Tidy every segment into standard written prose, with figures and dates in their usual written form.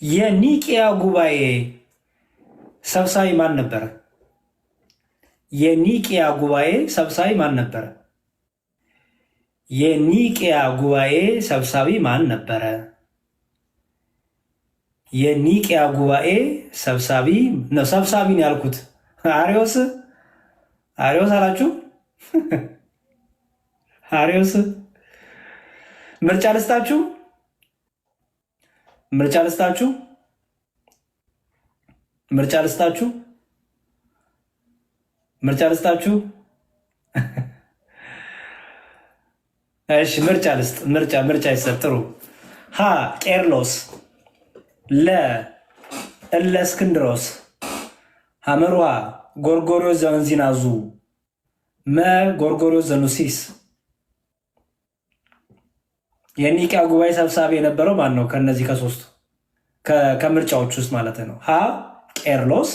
የኒቂያ ጉባኤ ሰብሳቢ ማን ነበረ? የኒቂያ ጉባኤ ሰብሳቢ ማን ነበረ? የኒቂያ ጉባኤ ሰብሳቢ ማን ነበረ? የኒቂያ ጉባኤ ሰብሳቢ ነው። ሰብሳቢ ነው ያልኩት። አሪዮስ አላችሁ? አሪዮስ ምርጫ ልስጣችሁ? ምርጫ ልስጣችሁ? ምርጫ ልስጣችሁ? ምርጫ ልስጣችሁ? እሺ ምርጫ ልስጥ። ምርጫ ይሰጥ። ጥሩ። ሀ ቄርሎስ፣ ለ እለእስክንድሮስ፣ ሐመርሃ ጎርጎርዮስ ዘእንዚናዙ፣ መ ጎርጎርዮስ ዘኑሲስ። የኒቂያ ጉባኤ ሰብሳቢ የነበረው ማን ነው? ከነዚህ ከሶስቱ ከምርጫዎች ውስጥ ማለት ነው። ሀ ቄርሎስ፣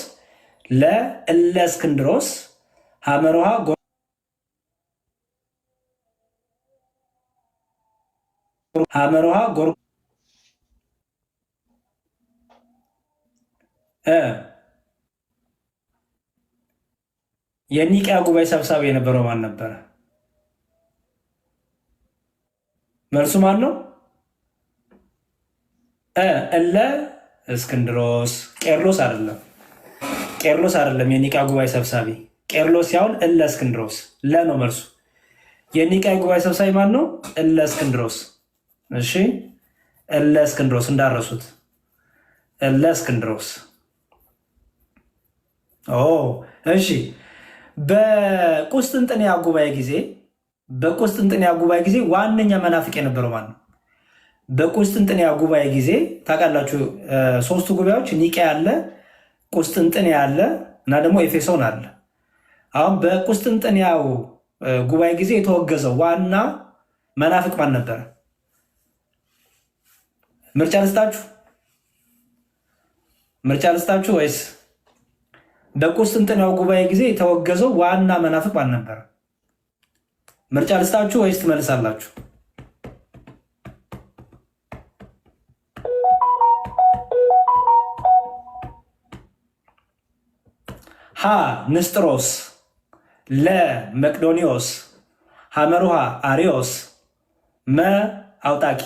ለ እለእስክንድሮስ፣ ሐመርሃ የኒቂያ ጉባኤ ሰብሳቢ የነበረው ማን ነበረ? መልሱ ማን ነው? እለ እስክንድሮስ። ቄርሎስ አይደለም የኒቂያ ጉባኤ ሰብሳቢ። ቄርሎስ ያውን እለ እስክንድሮስ። ለ ነው መልሱ። የኒቂያ ጉባኤ ሰብሳቢ ማን ነው? እለ እስክንድሮስ። እሺ እለ እስክንድሮስ እንዳረሱት። እለ እስክንድሮስ። እሺ በቁስጥንጥንያ ጉባኤ ጊዜ ዋነኛ መናፍቅ የነበረው ማን ነው? በቁስጥንጥንያ ጉባኤ ጊዜ ታውቃላችሁ፣ ሶስቱ ጉባኤዎች ኒቂያ አለ፣ ቁስጥንጥንያ አለ እና ደግሞ ኤፌሶን አለ። አሁን በቁስጥንጥንያው ጉባኤ ጊዜ የተወገዘው ዋና መናፍቅ ማን ነበረ? ምርጫ ልስጣችሁ ወይስ? በቁስጥንጥንያው ጉባኤ ጊዜ የተወገዘው ዋና መናፍቅ ማን ነበረ? ምርጫ ልስጣችሁ ወይስ ትመልሳላችሁ? ሀ ንስጥሮስ፣ ለ መቅዶኒዎስ፣ ሐመርሃ አሪዮስ፣ መ አውጣቂ።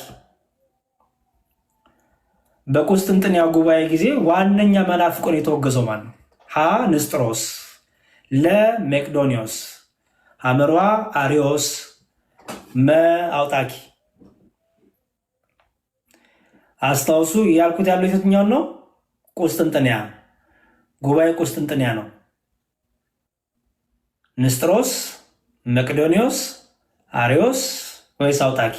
በቁስጥንጥንያ ጉባኤ ጊዜ ዋነኛ መናፍቁን የተወገዘው ማን ነው? ሀ ንስጥሮስ፣ ለ መቅዶኒዎስ፣ ሐመርሃ አሪዮስ፣ መ አውጣኪ። አስታውሱ። ያልኩት ያለው የትኛውን ነው? ቁስጥንጥንያ ጉባኤ ቁስጥንጥንያ ነው። ንስጥሮስ፣ መቅዶኒዎስ፣ አሪዮስ ወይስ አውጣኪ?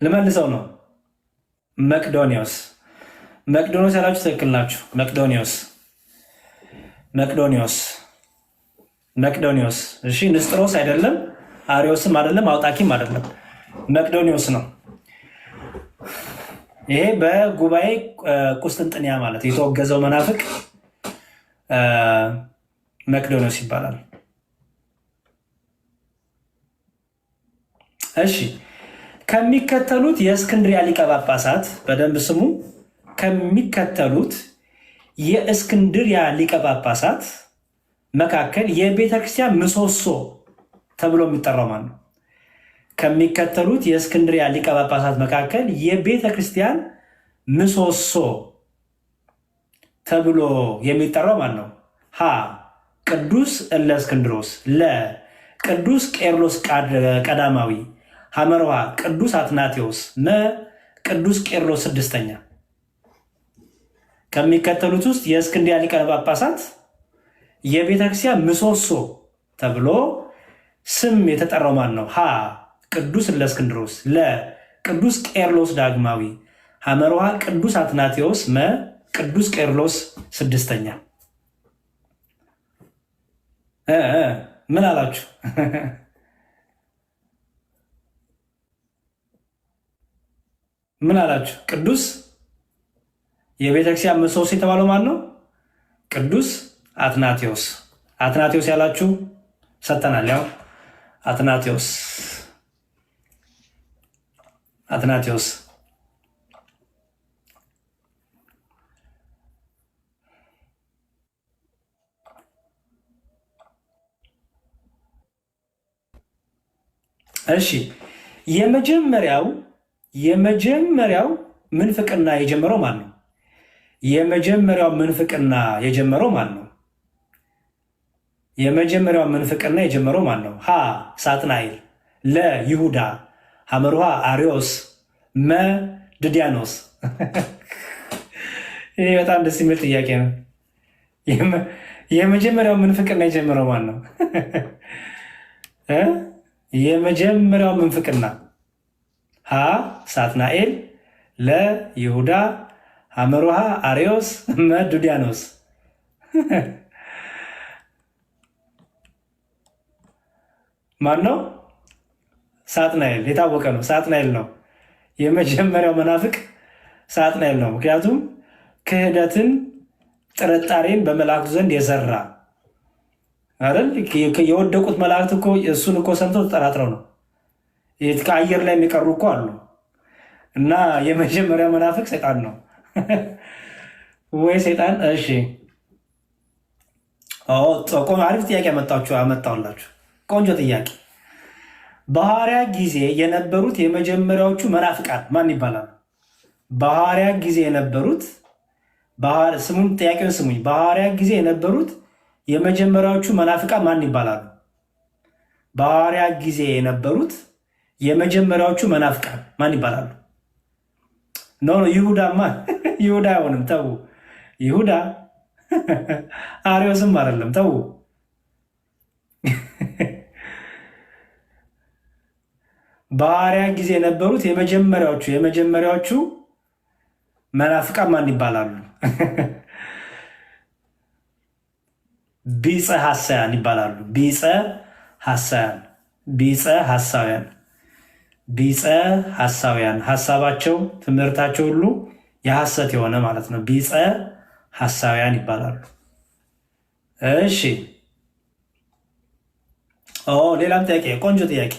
ልመልሰው ነው። መቅዶኒዎስ ያላችሁ ትክክል ናችሁ። መቅዶኒዎስ። እሺ ንስጥሮስ አይደለም፣ አሪዮስም አይደለም፣ አውጣኪም አይደለም፣ መቅዶኒዎስ ነው። ይሄ በጉባኤ ቁስጥንጥንያ ማለት የተወገዘው መናፍቅ መቅዶኒዎስ ይባላል። እሺ ከሚከተሉት የእስክንድሪያ ሊቀ ጳጳሳት በደንብ ስሙ። ከሚከተሉት የእስክንድሪያ ሊቀ ጳጳሳት መካከል የቤተ ክርስቲያን ምሰሶ ተብሎ የሚጠራው ማን ነው? ከሚከተሉት የእስክንድሪያ ሊቀ ጳጳሳት መካከል የቤተ ክርስቲያን ምሰሶ ተብሎ የሚጠራው ማን ነው? ሀ ቅዱስ እለእስክንድሮስ፣ ለ ቅዱስ ቄርሎስ ቀዳማዊ፣ ሐመርሃ ቅዱስ አትናቴዎስ፣ መ ቅዱስ ቄርሎስ ስድስተኛ። ከሚከተሉት ውስጥ የእስክንድርያ ሊቃነ ጳጳሳት የቤተክርስቲያን ምሰሶ ተብሎ ስም የተጠራው ማን ነው? ሀ ቅዱስ እለእስክንድሮስ፣ ለ ቅዱስ ቄርሎስ ዳግማዊ፣ ሐመርሃ ቅዱስ አትናቴዎስ፣ መ ቅዱስ ቄርሎስ ስድስተኛ። ምን አላችሁ? ምን አላችሁ? ቅዱስ የቤተክርስቲያን ምሰሶ የተባለው ማን ነው? ቅዱስ አትናቴዎስ። አትናቴዎስ ያላችሁ ሰጥተናል። ያው አትናቴዎስ እሺ የመጀመሪያው ምንፍቅና የጀመረው ማን ነው? የመጀመሪያው ምንፍቅና የጀመረው ማን ነው? የመጀመሪያው ምንፍቅና የጀመረው ማን ነው? ሀ ሳጥናኤል፣ ለ ይሁዳ፣ ሐመሩሃ አሪዮስ፣ መ ድዲያኖስ። ይህ በጣም ደስ የሚል ጥያቄ ነው። የመጀመሪያው ምንፍቅና የጀመረው ማን ነው? የመጀመሪያው ምንፍቅና ሀ ሳጥናኤል፣ ለ ይሁዳ፣ ሐመሩሃ አሪዮስ፣ መ ዱዲያኖስ። ማን ነው? ሳጥናኤል። የታወቀ ነው። ሳጥናኤል ነው የመጀመሪያው መናፍቅ፣ ሳጥናኤል ነው። ምክንያቱም ክህደትን፣ ጥርጣሬን በመላእክቱ ዘንድ የዘራ አይደል? የወደቁት መላእክት እኮ እሱን እኮ ሰምተው ተጠራጥረው ነው። ከአየር ላይ የሚቀሩ እኮ አሉ። እና የመጀመሪያ መናፍቅ ሰይጣን ነው ወይ ሰይጣን? እሺ አሪፍ ጥያቄ አመጣሁላችሁ። ቆንጆ ጥያቄ። በሐዋርያ ጊዜ የነበሩት የመጀመሪያዎቹ መናፍቃን ማን ይባላሉ? በሐዋርያ ጊዜ የነበሩት ጥያቄውን ስሙኝ። በሐዋርያ ጊዜ የነበሩት የመጀመሪያዎቹ መናፍቃን ማን ይባላሉ? በሐዋርያ ጊዜ የነበሩት የመጀመሪያዎቹ መናፍቃን ማን ይባላሉ? ኖ ይሁዳማ ይሁዳ አይሆንም። ተው ይሁዳ አሪዮስም አይደለም። ተው በሐዋርያ ጊዜ የነበሩት የመጀመሪያዎቹ መናፍቃን ማን ይባላሉ? ቢጸ ሐሳውያን ይባላሉ። ቢጸ ሐሳውያን ሐሳባቸው፣ ትምህርታቸው ሁሉ የሐሰት የሆነ ማለት ነው። ቢጸ ሐሳውያን ይባላሉ። እሺ ሌላም ጥያቄ፣ ቆንጆ ጥያቄ።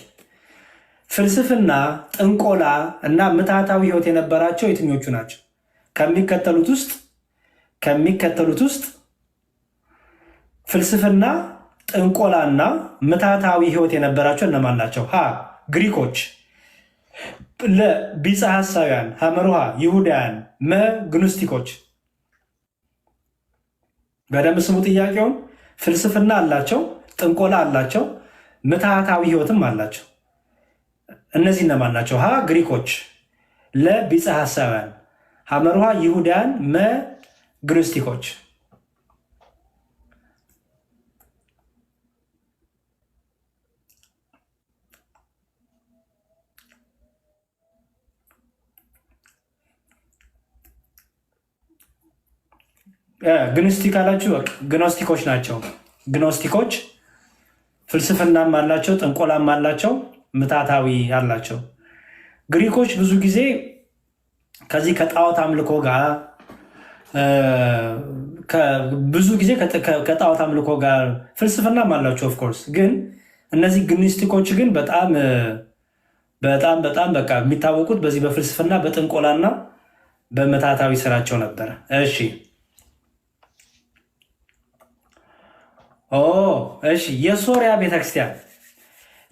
ፍልስፍና፣ ጥንቆላ እና ምትሃታዊ ሕይወት የነበራቸው የትኞቹ ናቸው? ከሚከተሉት ውስጥ ፍልስፍና፣ ጥንቆላ እና ምትሃታዊ ሕይወት የነበራቸው እነማን ናቸው? ሀ ግሪኮች፣ ለ ቢጸ ሐሳውያን፣ ሐመሩሃ ይሁዳውያን፣ መ ግኖስቲኮች። በደንብ ስሙ ጥያቄውን። ፍልስፍና አላቸው፣ ጥንቆላ አላቸው፣ ምትሃታዊ ሕይወትም አላቸው። እነዚህ እነማን ናቸው? ሀ ግሪኮች፣ ለ ቢጸ ሐሳውያን፣ ሐመሩሃ ይሁዳውያን፣ መ ግኖስቲኮች። ግኖስቲክ አላችሁ? ግኖስቲኮች ናቸው። ግኖስቲኮች ፍልስፍናም አላቸው፣ ጥንቆላም አላቸው፣ ምትሃታዊ አላቸው። ግሪኮች ብዙ ጊዜ ከዚህ ከጣዖት አምልኮ ጋር ከጣዖት አምልኮ ጋር ፍልስፍናም አላቸው ኦፍኮርስ። ግን እነዚህ ግኖስቲኮች ግን በጣም በቃ የሚታወቁት በዚህ በፍልስፍና በጥንቆላና በምትሃታዊ ስራቸው ነበረ። እሺ የሶሪያ ቤተክርስቲያን፣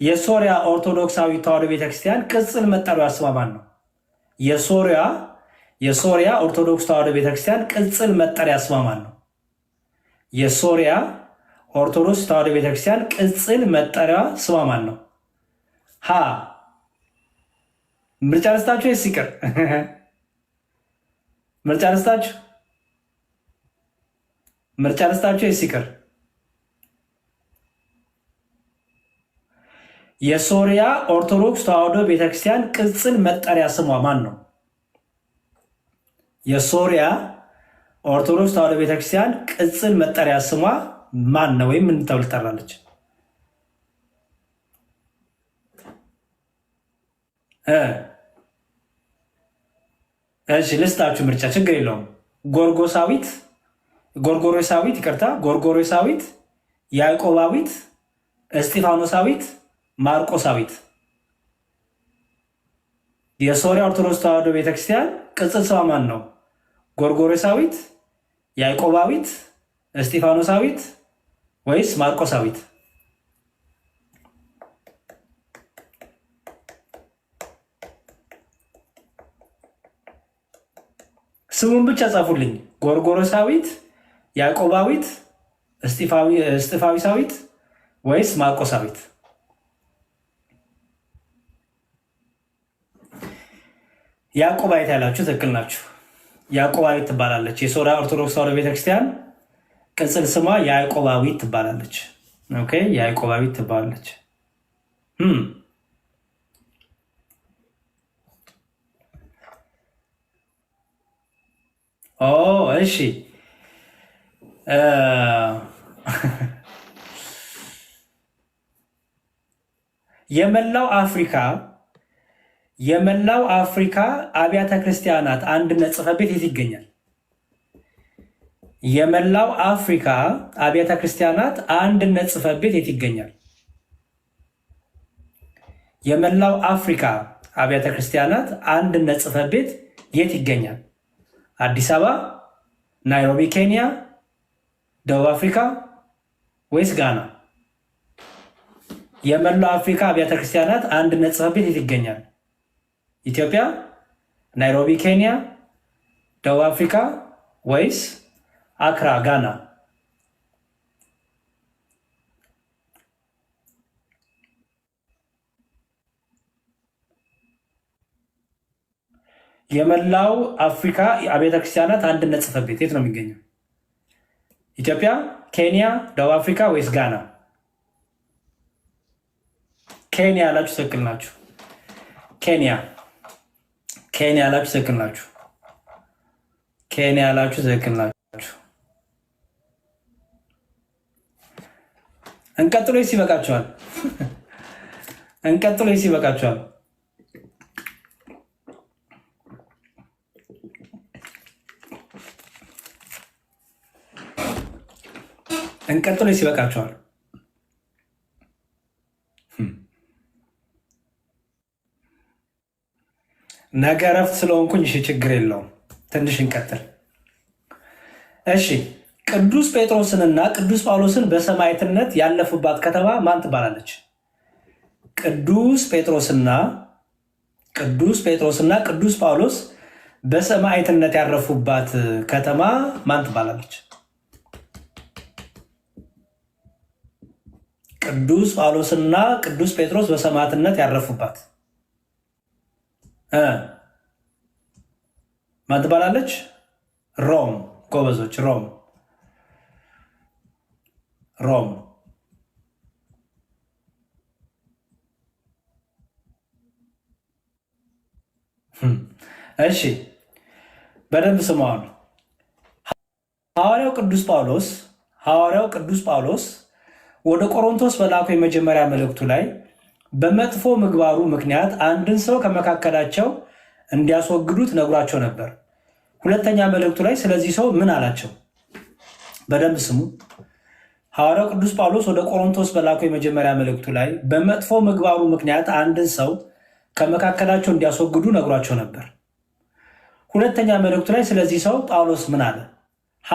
የሶሪያ ኦርቶዶክሳዊ ተዋሕዶ ቤተክርስቲያን ቅጽል መጠሪያ ስሟ ማን ነው? የሶሪያ ኦርቶዶክስ ተዋሕዶ ቤተክርስቲያን ቅጽል መጠሪያ ስሟ ማን ነው? የሶሪያ ኦርቶዶክስ ተዋሕዶ ቤተክርስቲያን ቅጽል መጠሪያ ስሟ ማን ነው? ሀ ምርጫ ልስጣችሁ ወይስ ይቅር? ምርጫ ልስጣችሁ ወይስ ይቅር? የሶሪያ ኦርቶዶክስ ተዋሕዶ ቤተክርስቲያን ቅጽል መጠሪያ ስሟ ማን ነው? የሶሪያ ኦርቶዶክስ ተዋሕዶ ቤተክርስቲያን ቅጽል መጠሪያ ስሟ ማን ነው? ወይም ምን ተብላ ትጠራለች? እሺ ልስጣችሁ ምርጫ፣ ችግር የለውም። ጎርጎሳዊት፣ ጎርጎሮሳዊት፣ ይቅርታ፣ ጎርጎሮሳዊት፣ ያዕቆባዊት፣ እስጢፋኖሳዊት፣ ማርቆሳዊት። የሶሪያ ኦርቶዶክስ ተዋሕዶ ቤተክርስቲያን ቅጽል ስሟ ማን ነው? ጎርጎሮሳዊት፣ ያዕቆባዊት፣ እስጢፋኖሳዊት ወይስ ማርቆሳዊት? ስሙን ብቻ ጻፉልኝ። ጎርጎሮሳዊት፣ ያዕቆባዊት፣ እስጢፋዊሳዊት ወይስ ማርቆሳዊት? ያዕቆባዊት ያላችሁ ትክክል ናችሁ። ያዕቆባዊት ትባላለች። የሶሪያ ኦርቶዶክስ ተዋሕዶ ቤተክርስቲያን ቅጽል ስሟ ያዕቆባዊት ትባላለች። ኦኬ፣ ያዕቆባዊት ትባላለች። እሺ የመላው አፍሪካ አብያተ ክርስቲያናት አንድነት ጽሕፈት ቤት የት ይገኛል? የመላው አፍሪካ አብያተ ክርስቲያናት አንድነት ጽሕፈት ቤት የት ይገኛል? የመላው አፍሪካ አብያተ ክርስቲያናት አንድነት ጽሕፈት ቤት የት ይገኛል? አዲስ አበባ፣ ናይሮቢ ኬንያ፣ ደቡብ አፍሪካ ወይስ ጋና? የመላው አፍሪካ አብያተ ክርስቲያናት አንድነት ጽሕፈት ቤት የት ይገኛል? ኢትዮጵያ፣ ናይሮቢ ኬንያ፣ ደቡብ አፍሪካ ወይስ አክራ ጋና? የመላው አፍሪካ አብያተ ክርስቲያናት አንድነት ጽሕፈት ቤት የት ነው የሚገኘው? ኢትዮጵያ፣ ኬንያ፣ ደቡብ አፍሪካ ወይስ ጋና? ኬንያ ያላችሁ ትክክል ናችሁ። ኬንያ ያላችሁ ትክክል ናችሁ። ኬንያ ያላችሁ ትክክል ናችሁ። እንቀጥሎ ይበቃችኋል። እንቀጥሎ ይበቃችኋል። እንቀጥሎ ይበቃችኋል። ነገ እረፍት ስለሆንኩኝ እሺ፣ ችግር የለውም። ትንሽ እንቀጥል። እሺ፣ ቅዱስ ጴጥሮስንና ቅዱስ ጳውሎስን በሰማዕትነት ያለፉባት ከተማ ማን ትባላለች? ቅዱስ ጴጥሮስና ቅዱስ ጳውሎስ በሰማዕትነት ያረፉባት ከተማ ማን ትባላለች? ቅዱስ ጳውሎስና ቅዱስ ጴጥሮስ በሰማዕትነት ያረፉባት ማን ትባላለች? ሮም። ጎበዞች፣ ሮም። እሺ፣ በደንብ ስማዋል። ሐዋርያው ቅዱስ ጳውሎስ ወደ ቆሮንቶስ በላኩ የመጀመሪያ መልእክቱ ላይ በመጥፎ ምግባሩ ምክንያት አንድን ሰው ከመካከላቸው እንዲያስወግዱት ነግሯቸው ነበር። ሁለተኛ መልእክቱ ላይ ስለዚህ ሰው ምን አላቸው? በደንብ ስሙ። ሐዋርያው ቅዱስ ጳውሎስ ወደ ቆሮንቶስ በላኩ የመጀመሪያ መልእክቱ ላይ በመጥፎ ምግባሩ ምክንያት አንድን ሰው ከመካከላቸው እንዲያስወግዱ ነግሯቸው ነበር። ሁለተኛ መልእክቱ ላይ ስለዚህ ሰው ጳውሎስ ምን አለ? ሀ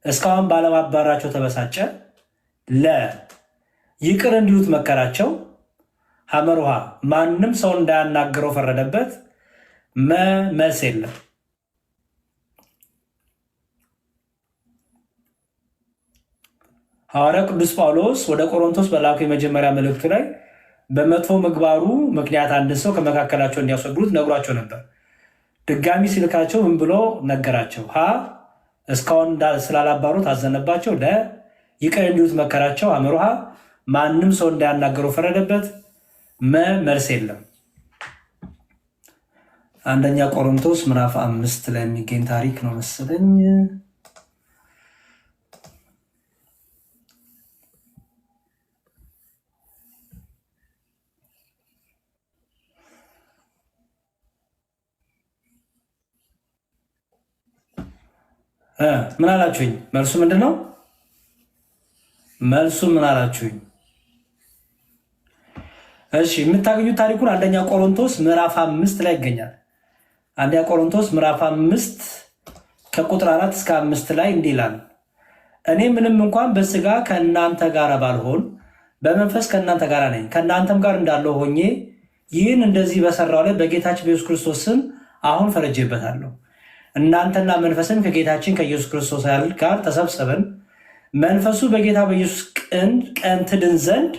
እስካሁን ባለማባራቸው ተበሳጨ። ለ ይቅር እንዲሉት መከራቸው። ሐመሩሃ ማንም ሰው እንዳያናግረው ፈረደበት። መልስ የለም። ሐዋርያው ቅዱስ ጳውሎስ ወደ ቆሮንቶስ በላኩ የመጀመሪያ መልእክቱ ላይ በመጥፎ ምግባሩ ምክንያት አንድን ሰው ከመካከላቸው እንዲያስወግዱት ነግሯቸው ነበር። ድጋሚ ሲልካቸው ምን ብሎ ነገራቸው? ሀ እስካሁን ስላላባሩት አዘነባቸው። ለ ይቅር እንዲሉት መከራቸው። ሐመሩሃ ማንም ሰው እንዳያናገረው ፈረደበት። መልስ የለም። አንደኛ ቆሮንቶስ ምዕራፍ 5 ላይ የሚገኝ ታሪክ ነው መሰለኝ። ምን አላችሁኝ? መልሱ ምንድን ነው? መልሱ ምን አላችሁኝ? እሺ የምታገኙት ታሪኩን አንደኛ ቆሮንቶስ ምዕራፍ 5 ላይ ይገኛል። አንደኛ ቆሮንቶስ ምዕራፍ 5 ከቁጥር 4 እስከ 5 ላይ እንዲህ ይላል፣ እኔ ምንም እንኳን በስጋ ከእናንተ ጋር ባልሆን በመንፈስ ከእናንተ ጋር ነኝ፣ ከእናንተም ጋር እንዳለው ሆኜ ይህን እንደዚህ በሰራው ላይ በጌታችን በኢየሱስ ክርስቶስ ስም አሁን ፈርጄበታለሁ። እናንተና መንፈስም ከጌታችን ከኢየሱስ ክርስቶስ ጋር ተሰብስበን መንፈሱ በጌታ በኢየሱስ ቀን ትድን ዘንድ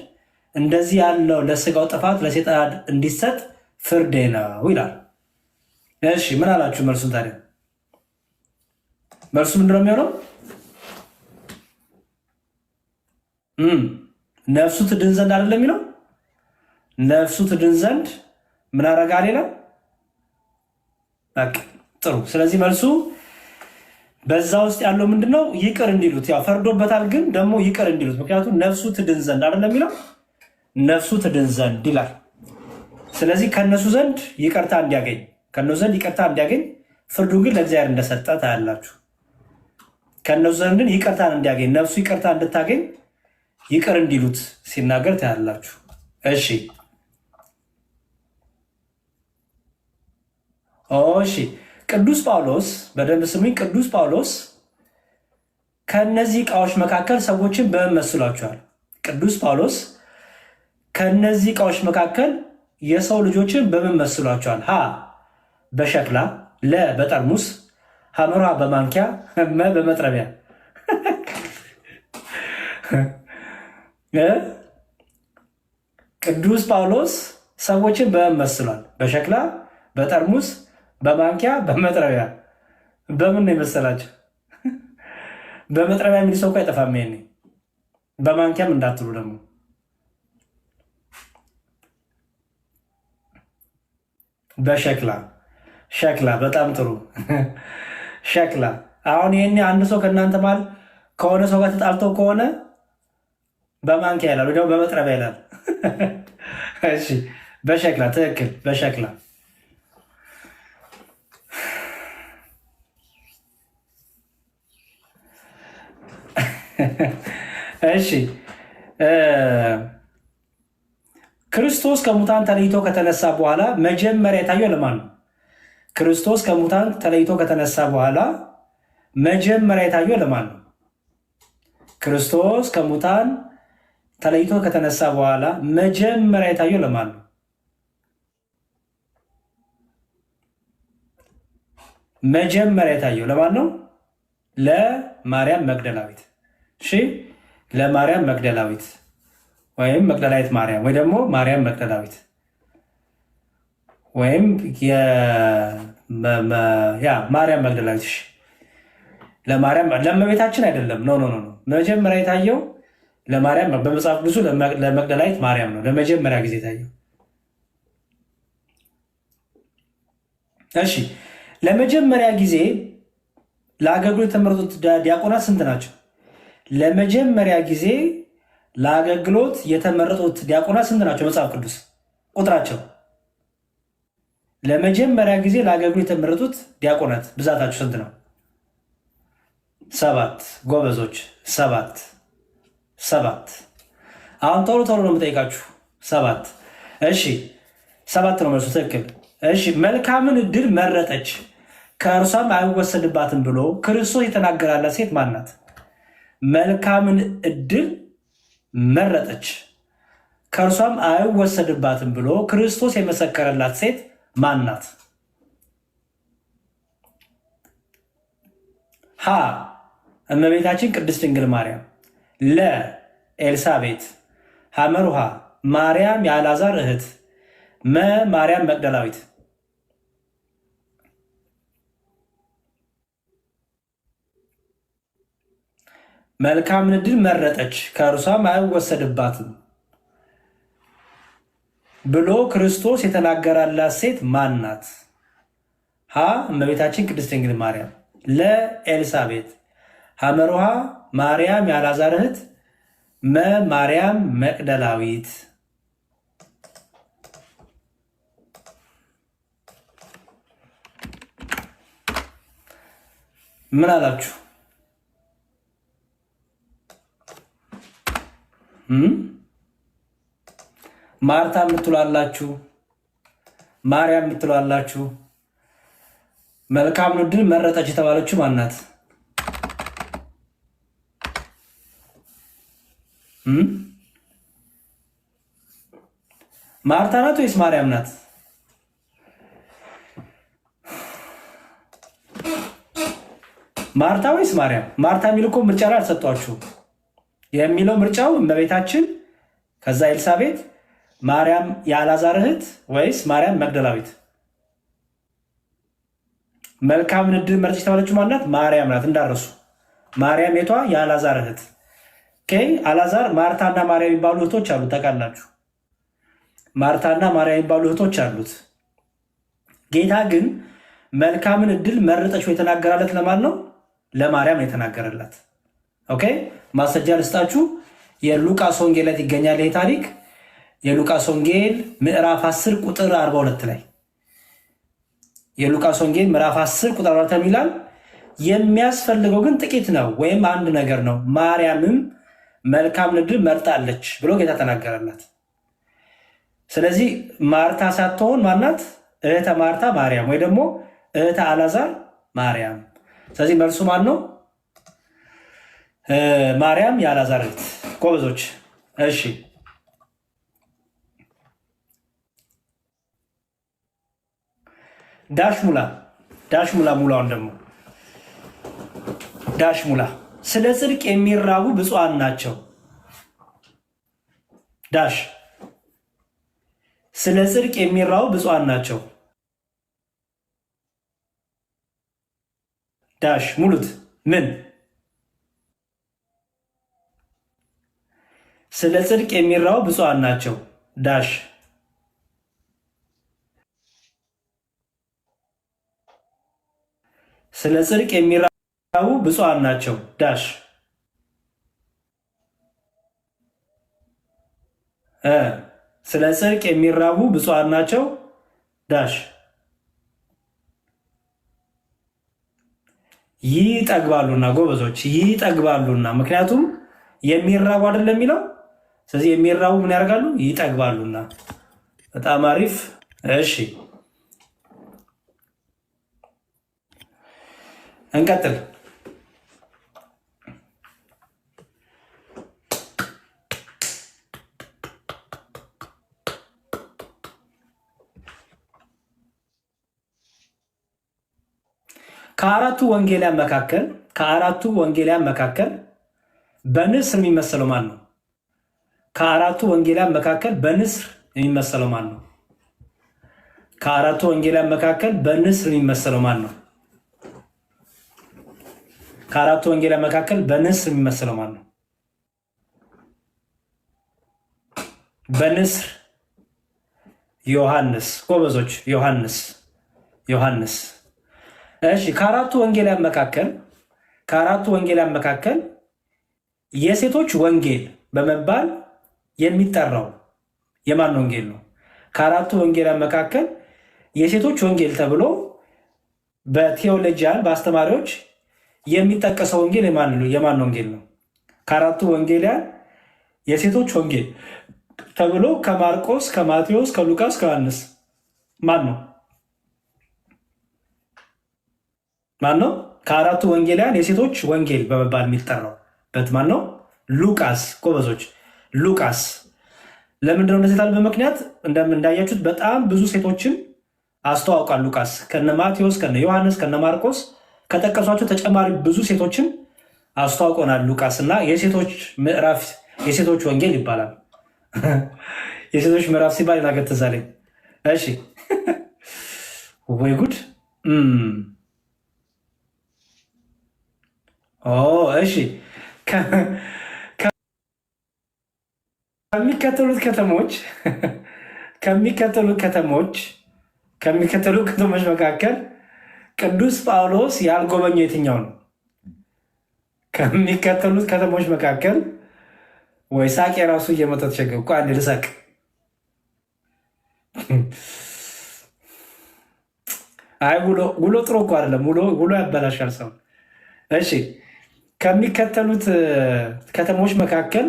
እንደዚህ ያለው ለስጋው ጥፋት ለሰይጣን እንዲሰጥ ፍርዴ ነው ይላል። እሺ ምን አላችሁ? መልሱን ታዲያ መልሱ ምንድን ነው የሚሆነው? ነፍሱ ትድን ዘንድ አይደለም የሚለው? ነፍሱ ትድን ዘንድ ምን አረጋል ይላል። በቃ ጥሩ። ስለዚህ መልሱ በዛ ውስጥ ያለው ምንድነው? ይቅር እንዲሉት። ያው ፈርዶበታል፣ ግን ደግሞ ይቅር እንዲሉት። ምክንያቱም ነፍሱ ትድን ዘንድ አይደለም የሚለው? ነፍሱ ትድን ዘንድ ይላል። ስለዚህ ከነሱ ዘንድ ይቅርታ እንዲያገኝ ከነሱ ዘንድ ይቅርታ እንዲያገኝ ፍርዱ ግን ለእግዚአብሔር እንደሰጠ ታያላችሁ። ከነሱ ዘንድ ይቅርታን እንዲያገኝ ነፍሱ ይቅርታ እንድታገኝ ይቅር እንዲሉት ሲናገር ታያላችሁ። እሺ እሺ ቅዱስ ጳውሎስ በደንብ ስሙኝ። ቅዱስ ጳውሎስ ከነዚህ ዕቃዎች መካከል ሰዎችን በምን መስሏቸዋል? ቅዱስ ጳውሎስ ከነዚህ ዕቃዎች መካከል የሰው ልጆችን በምን መስሏቸዋል? ሀ በሸክላ፣ ለ በጠርሙስ፣ ሐመራ በማንኪያ፣ መ በመጥረቢያ። ቅዱስ ጳውሎስ ሰዎችን በምን መስሏል? በሸክላ፣ በጠርሙስ፣ በማንኪያ፣ በመጥረቢያ። በምን ነው የመሰላቸው? በመጥረቢያ የሚል ሰው እኮ አይጠፋም። ይሄኔ በማንኪያም እንዳትሉ ደግሞ በሸክላ ሸክላ። በጣም ጥሩ ሸክላ። አሁን ይሄኔ አንድ ሰው ከእናንተ ማል ከሆነ ሰው ጋር ተጣልተው ከሆነ በማንኪያ ይላል ወይ ደግሞ በመጥረቢያ ይላል። እሺ በሸክላ ትክክል፣ በሸክላ። እሺ ክርስቶስ ከሙታን ተለይቶ ከተነሳ በኋላ መጀመሪያ የታየው ለማን ነው? ክርስቶስ ከሙታን ተለይቶ ከተነሳ በኋላ መጀመሪያ የታየው ለማን ነው? ክርስቶስ ከሙታን ተለይቶ ከተነሳ በኋላ መጀመሪያ የታየው ለማን ነው? መጀመሪያ የታየው ለማን ነው? ለማርያም መግደላዊት። እሺ ለማርያም መግደላዊት ወይም መግደላዊት ማርያም ወይ ደግሞ ማርያም መግደላዊት ወይም ማርያም መግደላዊት። እሺ ለማርያም ለእመቤታችን አይደለም። ኖ ኖ ኖ። መጀመሪያ የታየው ለማርያም በመጽሐፍ ቅዱስ ለመግደላዊት ማርያም ነው ለመጀመሪያ ጊዜ የታየው። እሺ ለመጀመሪያ ጊዜ ለአገልግሎት የተመረጡት ዲያቆናት ስንት ናቸው? ለመጀመሪያ ጊዜ ለአገልግሎት የተመረጡት ዲያቆናት ስንት ናቸው? መጽሐፍ ቅዱስ ቁጥራቸው። ለመጀመሪያ ጊዜ ለአገልግሎት የተመረጡት ዲያቆናት ብዛታቸው ስንት ነው? 7 ጎበዞች፣ 7 አሁን ቶሎ ቶሎ ነው የምጠይቃችሁ። 7 እሺ፣ 7 ነው መልሱ። ትክክል። እሺ መልካምን ዕድል መረጠች ከእርሷም አይወሰድባትም ብሎ ክርስቶስ የተናገራላት ሴት ማን ናት? መልካምን ዕድል መረጠች ከእርሷም አይወሰድባትም ብሎ ክርስቶስ የመሰከረላት ሴት ማን ናት? ሀ እመቤታችን ቅድስት ድንግል ማርያም፣ ለ ኤልሳቤት፣ ሐመሩሃ ማርያም የአልዓዛር እህት፣ መ ማርያም መግደላዊት። መልካምን ዕድል መረጠች ከእርሷም አይወሰድባትም ብሎ ክርስቶስ የተናገራላት ሴት ማን ናት? ሀ እመቤታችን ቅድስት ድንግል ማርያም፣ ለ ኤልሳቤት፣ ሐመሩሃ ማርያም የአልዓዛር እህት፣ መ ማርያም መቅደላዊት። ምን አላችሁ? ማርታ የምትሏላችሁ፣ ማርያም የምትሏላችሁ። መልካም ዕድል መረጠች የተባለችው ማናት? ማርታ ናት ወይስ ማርያም ናት? ማርታ ወይስ ማርያም? ማርታ የሚል እኮ ምርጫ ላይ አልሰጧችሁ። የሚለው ምርጫው እመቤታችን፣ ከዛ ኤልሳቤጥ፣ ማርያም የአልዓዛር እህት ወይስ ማርያም መግደላዊት? መልካም ዕድል መረጠች የተባለችው ማናት? ማርያም ናት። እንዳረሱ ማርያም የቷ? የአልዓዛር እህት። አልዓዛር ማርታና ማርያም የሚባሉ እህቶች አሉት። ታውቃላችሁ? ማርታና ማርያም የሚባሉ እህቶች አሉት። ጌታ ግን መልካምን ዕድል መረጠች የተናገራለት ለማን ነው? ለማርያም ነው የተናገረላት። ኦኬ ማስረጃ ልስጣችሁ። የሉቃስ ወንጌል ላይ ይገኛል ይህ ታሪክ። የሉቃስ ወንጌል ምዕራፍ 10 ቁጥር 42 ላይ የሉቃስ ወንጌል ምዕራፍ 10 ቁጥር 42 ይላል፣ የሚያስፈልገው ግን ጥቂት ነው ወይም አንድ ነገር ነው፣ ማርያምም መልካም ዕድል መርጣለች ብሎ ጌታ ተናገረላት። ስለዚህ ማርታ ሳትሆን ማናት? እህተ ማርታ ማርያም፣ ወይ ደግሞ እህተ አልዓዛር ማርያም። ስለዚህ መልሱ ማን ነው? ማርያም የአልዓዛር እህት። ጎበዞች። እሺ ዳሽ ሙላ፣ ዳሽ ሙላ፣ ሙላውን ደግሞ ዳሽ ሙላ። ስለ ጽድቅ የሚራቡ ብፁዓን ናቸው። ዳሽ ስለ ጽድቅ የሚራቡ ብፁዓን ናቸው። ዳሽ ሙሉት። ምን? ስለ ጽድቅ የሚራቡ ብፁዓን ናቸው። ዳሽ ስለ ጽድቅ የሚራቡ ብፁዓን ናቸው። ዳሽ ስለ ጽድቅ የሚራቡ ብፁዓን ናቸው። ዳሽ ይጠግባሉና። ጎበዞች ይጠግባሉና። ምክንያቱም የሚራቡ አይደለም የሚለው። ስለዚህ የሚራቡ ምን ያደርጋሉ? ይጠግባሉና። በጣም አሪፍ። እሺ እንቀጥል። ከአራቱ ወንጌላውያን መካከል በንስር የሚመሰለው ማን ነው? ከአራቱ ወንጌላውያን መካከል በንስር የሚመሰለው ማን ነው? ከአራቱ ወንጌላውያን መካከል በንስር የሚመሰለው ማን ነው? ከአራቱ ወንጌላውያን መካከል በንስር የሚመሰለው ማን ነው? በንስር ዮሐንስ። ጎበዞች ዮሐንስ። እሺ ከአራቱ ወንጌላውያን መካከል የሴቶች ወንጌል በመባል የሚጠራው የማን ወንጌል ነው? ከአራቱ ወንጌላውያን መካከል የሴቶች ወንጌል ተብሎ በቴዎሎጂያን በአስተማሪዎች የሚጠቀሰው ወንጌል የማን ወንጌል ነው? ከአራቱ ወንጌላውያን የሴቶች ወንጌል ተብሎ ከማርቆስ፣ ከማቴዎስ፣ ከሉቃስ፣ ከዮሐንስ ማን ነው? ከአራቱ ወንጌላውያን የሴቶች ወንጌል በመባል የሚጠራበት ማን ነው? ሉቃስ። ጎበዞች ሉቃስ። ለምንድነው እንደዚህ ታል? በምክንያት እንዳያችሁት በጣም ብዙ ሴቶችን አስተዋውቃል ሉቃስ። ከነ ማቴዎስ፣ ከነ ዮሐንስ፣ ከነ ማርቆስ ከጠቀሷቸው ተጨማሪ ብዙ ሴቶችን አስተዋውቆናል ሉቃስ። እና የሴቶች ምዕራፍ የሴቶች ወንጌል ይባላል። የሴቶች ምዕራፍ ሲባል ናገር ትዝ አለኝ። እሺ ወይ ጉድ። እሺ ከሚከተሉት ከተሞች መካከል ቅዱስ ጳውሎስ ያልጎበኘው የትኛው ነው? ከሚከተሉት ከተሞች መካከል ወይ ሳቅ የራሱ እየመጣ ተቸገር እኮ አንድ ልሳቅ። አይ ውሎ ጥሩ እኮ አይደለም። ውሎ ያበላሻል ሰው። እሺ ከሚከተሉት ከተሞች መካከል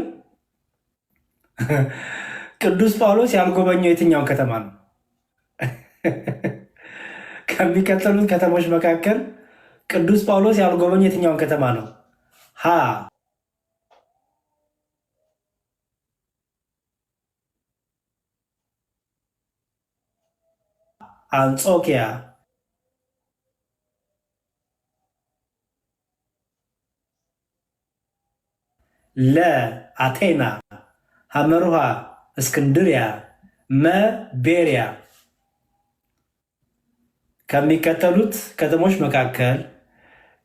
ቅዱስ ጳውሎስ ያልጎበኘው የትኛውን ከተማ ነው? ከሚከተሉት ከተሞች መካከል ቅዱስ ጳውሎስ ያልጎበኘው የትኛውን ከተማ ነው? ሀ አንጾኪያ፣ ለ አቴና፣ ሐመሩሃ እስክንድሪያ፣ መ ቤሪያ። ከሚከተሉት ከተሞች መካከል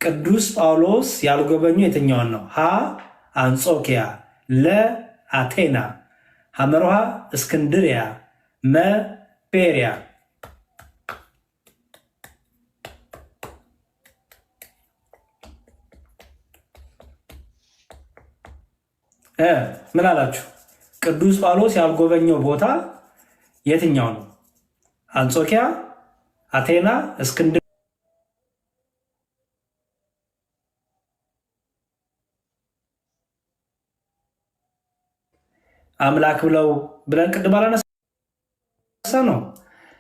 ቅዱስ ጳውሎስ ያልጎበኙ የትኛውን ነው? ሀ አንጾኪያ፣ ለ አቴና፣ ሐመሩሃ እስክንድሪያ፣ መ ቤሪያ። ምን አላችሁ? ቅዱስ ጳውሎስ ያልጎበኘው ቦታ የትኛው ነው? አንጾኪያ፣ አቴና፣ እስክንድር። አምላክ ብለን ቅድም አላነሳ ነው።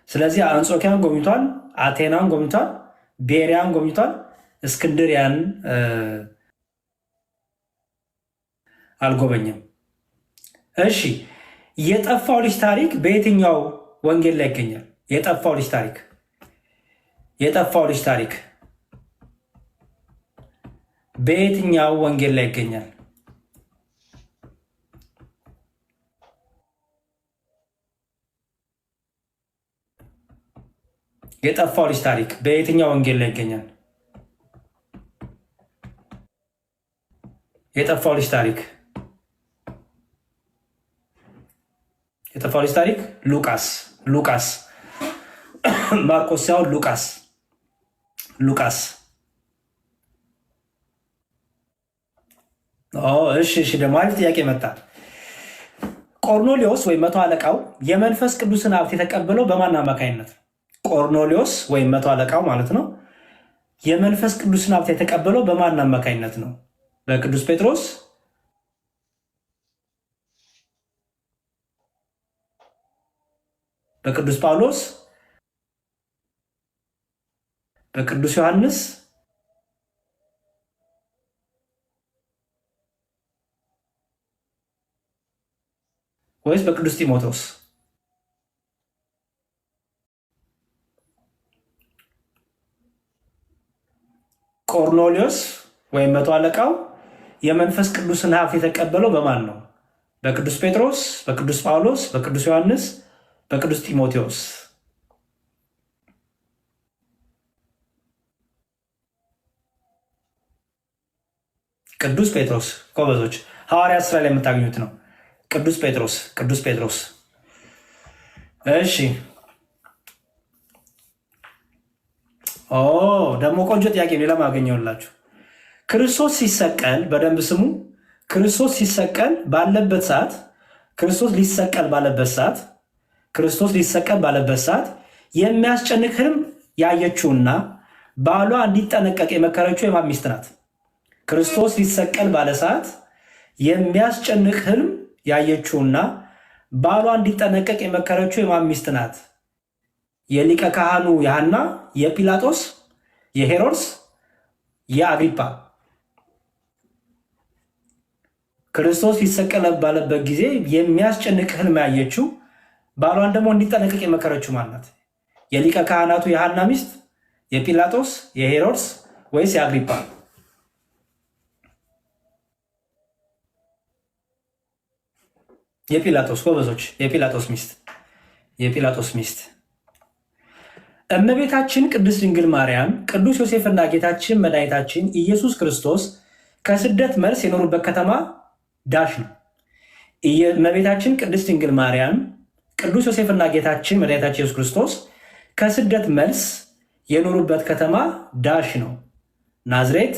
ስለዚህ አንጾኪያን ጎብኝቷል፣ አቴናን ጎብኝቷል፣ ቤሪያን ጎብኝቷል፣ እስክንድሪያን አልጎበኝም። እሺ፣ የጠፋው ልጅ ታሪክ በየትኛው ወንጌል ላይ ይገኛል? የጠፋው ልጅ ታሪክ በየትኛው ወንጌል ላይ ይገኛል? የጠፋው ልጅ ታሪክ በየትኛው ወንጌል ላይ ይገኛል? የጠፋው ልጅ ታሪክ ሉቃስ ማርቆስ ሳይሆን ሉቃስ። እሺ፣ ደግሞ አሪፍ ጥያቄ መጣ። ቆርኔሌዎስ ወይም መቶ አለቃው የመንፈስ ቅዱስን ሀብት የተቀበለው በማን አማካኝነት? ቆርኔሌዎስ ወይም መቶ አለቃው ማለት ነው። የመንፈስ ቅዱስን ሀብት የተቀበለው በማን አማካኝነት ነው? በቅዱስ ጴጥሮስ፣ በቅዱስ ጳውሎስ፣ በቅዱስ ዮሐንስ፣ ወይስ በቅዱስ ጢሞቴዎስ? ቆርኔሌዎስ ወይም መቶ አለቃው የመንፈስ ቅዱስን ሀብት የተቀበለው በማን ነው? በቅዱስ ጴጥሮስ፣ በቅዱስ ጳውሎስ፣ በቅዱስ ዮሐንስ፣ በቅዱስ ጢሞቴዎስ? ቅዱስ ጴጥሮስ። ጎበዞች፣ ሐዋርያት ሥራ ላይ የምታገኙት ነው። ቅዱስ ጴጥሮስ። እሺ፣ ደግሞ ቆንጆ ጥያቄ ነው። ለማገኘውላችሁ ክርስቶስ ሲሰቀል፣ በደንብ ስሙ። ክርስቶስ ሊሰቀል ባለበት ሰዓት የሚያስጨንቅ ህልም ያየችውና ባሏ እንዲጠነቀቅ የመከረችው የማን ሚስት ናት? ክርስቶስ ሊሰቀል ባለ ሰዓት የሚያስጨንቅ ህልም ያየችውና ባሏ እንዲጠነቀቅ የመከረችው የማን ሚስት ናት? የሊቀ ካህኑ የሐና፣ የጲላጦስ፣ የሄሮድስ፣ የአግሪጳ። ክርስቶስ ሊሰቀል ባለበት ጊዜ የሚያስጨንቅ ህልም ያየችው ባሏን ደግሞ እንዲጠነቀቅ የመከረችው ማን ናት? የሊቀ ካህናቱ የሐና ሚስት፣ የጲላጦስ፣ የሄሮድስ ወይስ የአግሪጳ? የጲላጦስ። ጎበዞች፣ የጲላጦስ ሚስት። እመቤታችን ቅድስት ድንግል ማርያም፣ ቅዱስ ዮሴፍና ጌታችን መድኃኒታችን ኢየሱስ ክርስቶስ ከስደት መልስ የኖሩበት ከተማ ዳሽ ነው። እመቤታችን ቅድስት ድንግል ማርያም፣ ቅዱስ ዮሴፍና ጌታችን መድኃኒታችን ኢየሱስ ክርስቶስ ከስደት መልስ የኖሩበት ከተማ ዳሽ ነው። ናዝሬት፣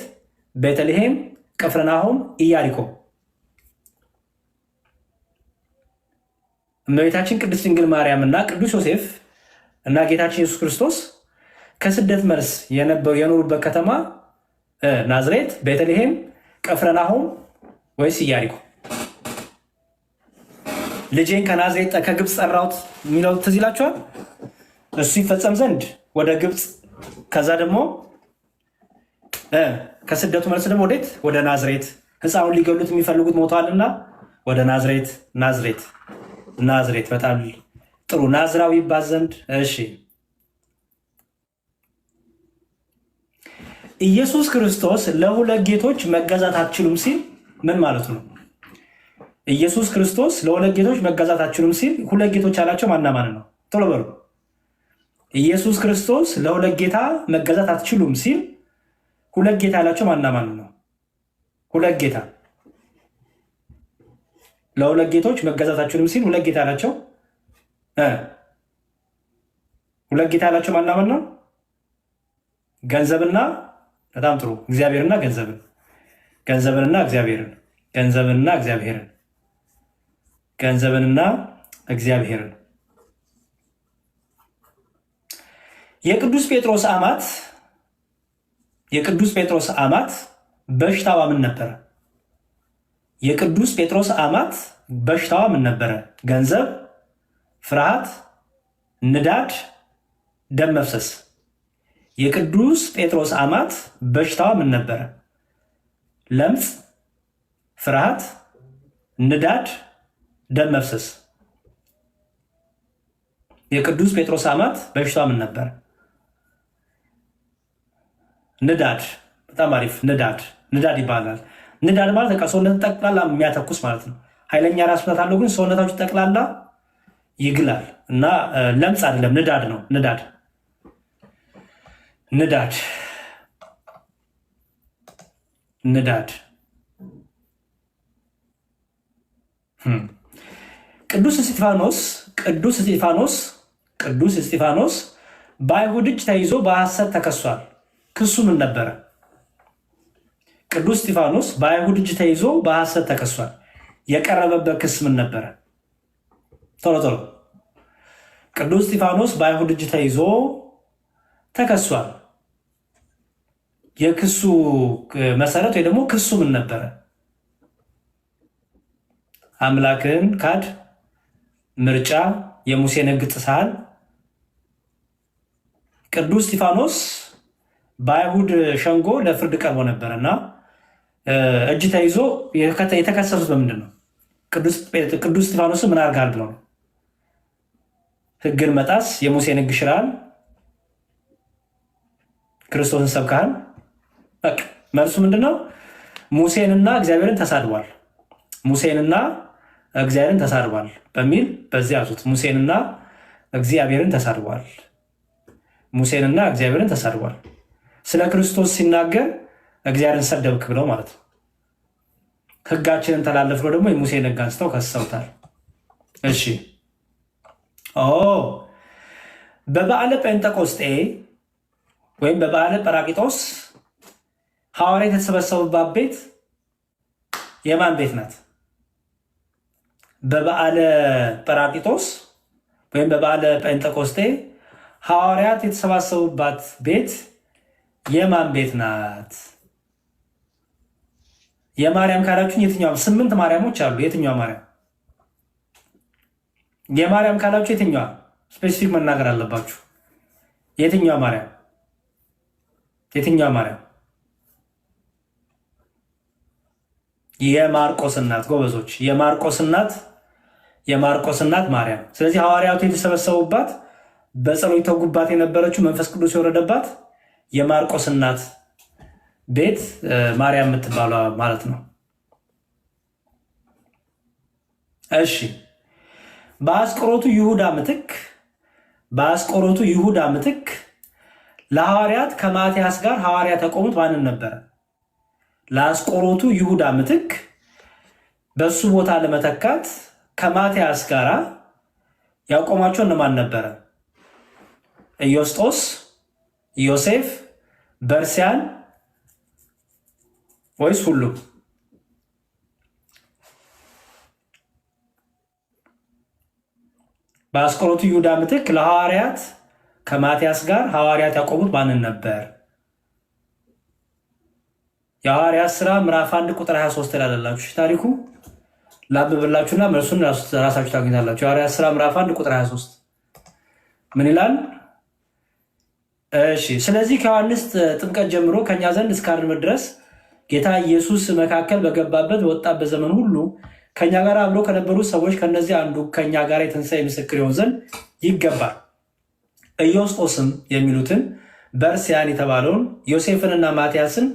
ቤተልሔም፣ ቅፍርናሆም፣ ኢያሪኮ። እመቤታችን ቅድስት ድንግል ማርያም እና ቅዱስ ዮሴፍ እና ጌታችን ኢየሱስ ክርስቶስ ከስደት መልስ የኖሩበት ከተማ ናዝሬት፣ ቤተልሔም፣ ቅፍርናሆም ወይስ ኢያሪኮ? ልጄን ከናዝሬት ከግብፅ ጠራሁት የሚለው ትዝ ይላችኋል። እሱ ይፈጸም ዘንድ ወደ ግብፅ፣ ከዛ ደግሞ ከስደቱ መልስ ደግሞ ወዴት? ወደ ናዝሬት። ሕፃኑን ሊገሉት የሚፈልጉት ሞተዋልና ወደ ናዝሬት። ናዝሬት ናዝሬት። በጣም ጥሩ። ናዝራዊ ይባል ዘንድ። እሺ ኢየሱስ ክርስቶስ ለሁለት ጌቶች መገዛት አትችሉም ሲል ምን ማለቱ ነው? ኢየሱስ ክርስቶስ ለሁለት ጌቶች መገዛት አትችሉም ሲል ሁለት ጌቶች ያላቸው ማና ማን ነው? ቶሎ በሉ። ኢየሱስ ክርስቶስ ለሁለት ጌታ መገዛት አትችሉም ሲል ሁለት ጌታ ያላቸው ማና ማን ነው? ሁለት ጌታ። ለሁለት ጌቶች መገዛት አትችሉም ሲል ሁለት ጌታ ያላቸው ሁለት ጌታ ያላቸው ማና ማን ነው? ገንዘብና፣ በጣም ጥሩ፣ እግዚአብሔርና ገንዘብን፣ ገንዘብንና እግዚአብሔርን፣ ገንዘብንና እግዚአብሔርን፣ ገንዘብንና እግዚአብሔርን። የቅዱስ ጴጥሮስ አማት የቅዱስ ጴጥሮስ አማት በሽታዋ ምን ነበረ? የቅዱስ ጴጥሮስ አማት በሽታዋ ምን ነበረ? ገንዘብ፣ ፍርሃት፣ ንዳድ፣ ደም መፍሰስ። የቅዱስ ጴጥሮስ አማት በሽታዋ ምን ነበረ? ለምጽ፣ ፍርሃት፣ ንዳድ፣ ደም መፍሰስ። የቅዱስ ጴጥሮስ አማት በሽታዋ ምን ነበረ? ንዳድ። በጣም አሪፍ። ንዳድ ንዳድ ይባላል። ንዳድ ማለት በቃ ሰውነት ጠቅላላ የሚያተኩስ ማለት ነው። ኃይለኛ ራስ ምታት አለው፣ ግን ሰውነታችሁ ጠቅላላ ይግላል እና ለምጽ አይደለም፣ ንዳድ ነው። ንዳድ ንዳድ ንዳድ። ቅዱስ እስጢፋኖስ በአይሁድ እጅ ተይዞ በሐሰት ተከሷል። ክሱ ምን ነበረ? ቅዱስ እስጢፋኖስ በአይሁድ እጅ ተይዞ በሐሰት ተከሷል። የቀረበበት ክስ ምን ነበረ? ቶሎ ቶሎ። ቅዱስ እስጢፋኖስ በአይሁድ እጅ ተይዞ ተከሷል። የክሱ መሰረት ወይ ደግሞ ክሱ ምን ነበረ? አምላክን ካድ፣ ምርጫ፣ የሙሴን ሕግ ጥሰሃል። ቅዱስ እስጢፋኖስ በአይሁድ ሸንጎ ለፍርድ ቀርቦ ነበረ እና እጅ ተይዞ የተከሰሱት በምንድን ነው? ቅዱስ እስጢፋኖስ ምን አድርጋል ብለው ነው? ሕግን መጣስ፣ የሙሴን ሕግ ሽራል፣ ክርስቶስን ሰብካል። በቃ መልሱ ምንድን ነው? ሙሴንና እግዚአብሔርን ተሳድቧል። ሙሴንና እግዚአብሔርን ተሳድቧል በሚል በዚህ ያዙት። ሙሴንና እግዚአብሔርን ተሳድቧል። ሙሴንና እግዚአብሔርን ተሳድቧል። ስለ ክርስቶስ ሲናገር እግዚአብሔርን ሰደብክ ብለው ማለት ነው። ሕጋችንን ተላለፍ ብለው ደግሞ የሙሴን ሕግ አንስተው ከሰውታል። እሺ በበዓለ ጴንጠቆስጤ ወይም በበዓለ ጰራቅሊጦስ ሐዋርያት የተሰበሰቡባት ቤት የማን ቤት ናት? በበዓለ ጰራቅሊጦስ ወይም በበዓለ ጴንጠቆስጤ ሐዋርያት የተሰባሰቡባት ቤት የማን ቤት ናት? የማርያም ካላችሁኝ የትኛዋ? 8 ማርያሞች አሉ። የትኛዋ ማርያም? የማርያም ካላችሁ የትኛዋ? ስፔሲፊክ መናገር አለባችሁ። የትኛዋ ማርያም? የትኛዋ ማርያም? የማርቆስ እናት። ጎበዞች። የማርቆስ እናት ማርያም። ስለዚህ ሐዋርያቱ የተሰበሰቡባት በጸሎት የተጉባት የነበረችው መንፈስ ቅዱስ የወረደባት የማርቆስ እናት ቤት ማርያም የምትባሏ ማለት ነው። እሺ በአስቆሮቱ ይሁዳ ምትክ ለሐዋርያት ከማትያስ ጋር ሐዋርያት ያቆሙት ማንን ነበረ? ለአስቆሮቱ ይሁዳ ምትክ በሱ ቦታ ለመተካት ከማትያስ ጋር ያቆማቸው እነማን ነበረ? ኢዮስጦስ፣ ዮሴፍ፣ በርሲያን ወይስ ሁሉም? በአስቆሮቱ ይሁዳ ምትክ ለሐዋርያት ከማትያስ ጋር ሐዋርያት ያቆሙት ማንን ነበር? የሐዋርያት ሥራ ምዕራፍ 1 ቁጥር 23 ላላላችሁ ታሪኩ ላብብላችሁና መልሱን ራሳችሁ ታገኛላችሁ። የሐዋርያት ሥራ ምዕራፍ 1 ቁጥር 23 ምን ይላል? እሺ፣ ስለዚህ ከዮሐንስ ጥምቀት ጀምሮ ከእኛ ዘንድ እስካርንበት ድረስ ጌታ ኢየሱስ መካከል በገባበት በወጣበት ዘመን ሁሉ ከእኛ ጋር አብሮ ከነበሩ ሰዎች ከነዚህ አንዱ ከእኛ ጋር የትንሣኤ ምስክር ይሆን ዘንድ ይገባል። ኢዮስጦስም የሚሉትን በርስያን የተባለውን ዮሴፍንና ማትያስን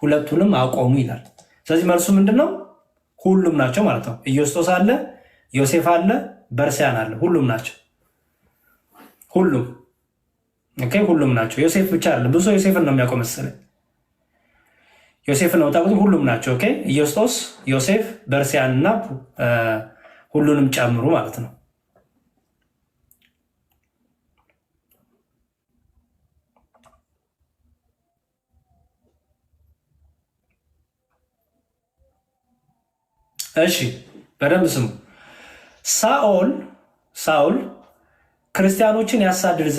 ሁለቱንም አቆሙ ይላል። ስለዚህ መልሱ ምንድን ነው? ሁሉም ናቸው ማለት ነው። ኢዮስጦስ አለ፣ ዮሴፍ አለ፣ በርስያን አለ። ሁሉም ናቸው። ሁሉም ኦኬ፣ ሁሉም ናቸው። ዮሴፍ ብቻ አይደለም። ብዙ ሰው ዮሴፍን ነው የሚያውቀው መሰለኝ። ዮሴፍን ነው ታውቁት። ሁሉም ናቸው። ኦኬ፣ ኢዮስጦስ፣ ዮሴፍ፣ በርስያን እና ሁሉንም ጨምሩ ማለት ነው። እሺ በደንብ ስሙ። ሳኦል ክርስቲያኖችን ያሳድድ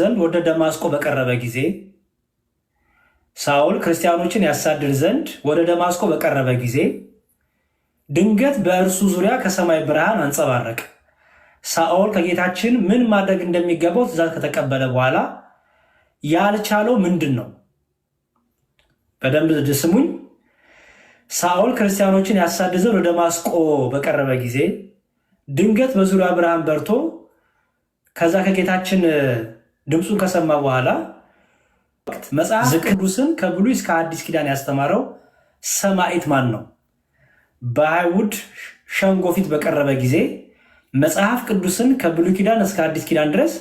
ዘንድ ወደ ደማስቆ በቀረበ ጊዜ ድንገት በእርሱ ዙሪያ ከሰማይ ብርሃን አንጸባረቀ። ሳኦል ከጌታችን ምን ማድረግ እንደሚገባው ትእዛዝ ከተቀበለ በኋላ ያልቻለው ምንድን ነው? በደንብ ስሙኝ። ሳኦል ክርስቲያኖችን ያሳድድ ዘንድ ወደ ደማስቆ በቀረበ ጊዜ ድንገት በዙሪያ ብርሃን በርቶ ከዛ ከጌታችን ድምፁን ከሰማ በኋላ መጽሐፍ ቅዱስን ከብሉይ እስከ አዲስ ኪዳን ያስተማረው ሰማዕት ማን ነው? በአይሁድ ሸንጎ ፊት በቀረበ ጊዜ መጽሐፍ ቅዱስን ከብሉይ ኪዳን እስከ አዲስ ኪዳን ድረስ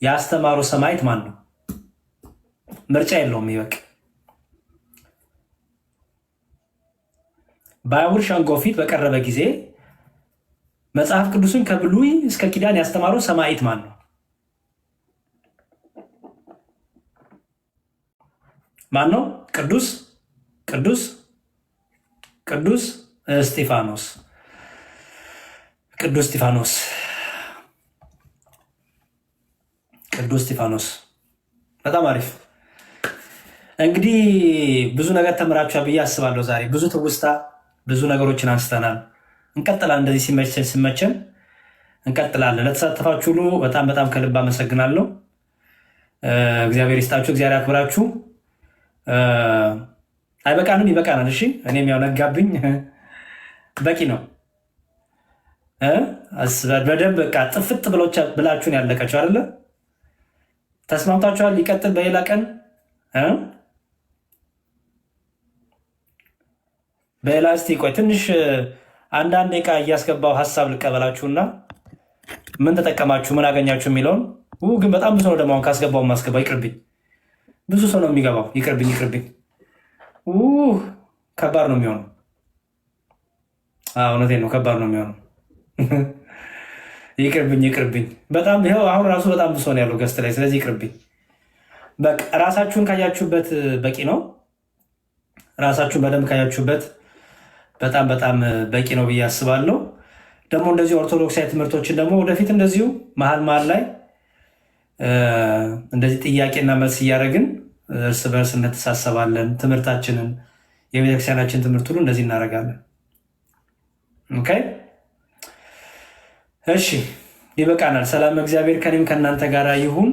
ያስተማረው ሰማዕት ማን ነው? ምርጫ የለውም። ይበቅ። በአይሁድ ሸንጎ ፊት በቀረበ ጊዜ መጽሐፍ ቅዱስን ከብሉይ እስከ ኪዳን ያስተማረው ሰማዕት ማን ነው? ማን ነው? ቅዱስ እስጢፋኖስ። በጣም አሪፍ። እንግዲህ ብዙ ነገር ተምራችኋል ብዬ አስባለሁ። ዛሬ ብዙ ትውስታ፣ ብዙ ነገሮችን አንስተናል። እንቀጥላለን። እንደዚህ ሲመቸን እንቀጥላለን። ለተሳተፋችሁ ሁሉ በጣም በጣም ከልብ አመሰግናለሁ። እግዚአብሔር ይስጣችሁ፣ እግዚአብሔር ያክብራችሁ። አይበቃንም? ይበቃናል። እሺ፣ እኔም ያው ነጋብኝ። በቂ ነው። በደንብ በቃ ጥፍጥ ብላችሁን ያለቀችሁ አይደለ? ተስማምታችኋል? ሊቀጥል በሌላ ቀን በሌላ እስቲ ቆይ ትንሽ አንዳንድ ደቂቃ እያስገባው ሀሳብ ልቀበላችሁና ምን ተጠቀማችሁ ምን አገኛችሁ የሚለውን ግን በጣም ብዙ ነው ደግሞ አሁን ካስገባው ማስገባ ይቅርብኝ። ብዙ ሰው ነው የሚገባው። ይቅርብኝ። ከባድ ነው የሚሆነው። እውነቴን ነው፣ ከባድ ነው የሚሆነው። ይቅርብኝ። በጣም ይኸው አሁን ራሱ በጣም ብዙ ሰው ነው ያለው ገስት ላይ። ስለዚህ ይቅርብኝ። በቃ ራሳችሁን ካያችሁበት በቂ ነው። ራሳችሁን በደንብ ካያችሁበት በጣም በጣም በቂ ነው ብዬ አስባለሁ። ደግሞ እንደዚሁ ኦርቶዶክሳዊ ትምህርቶችን ደግሞ ወደፊት እንደዚሁ መሀል ላይ እንደዚህ ጥያቄና መልስ እያደረግን እርስ በርስ እንተሳሰባለን። ትምህርታችንን የቤተክርስቲያናችን ትምህርት ሁሉ እንደዚህ እናደርጋለን። ኦኬ፣ እሺ፣ ይበቃናል። ሰላም እግዚአብሔር ከእኔም ከእናንተ ጋር ይሁን።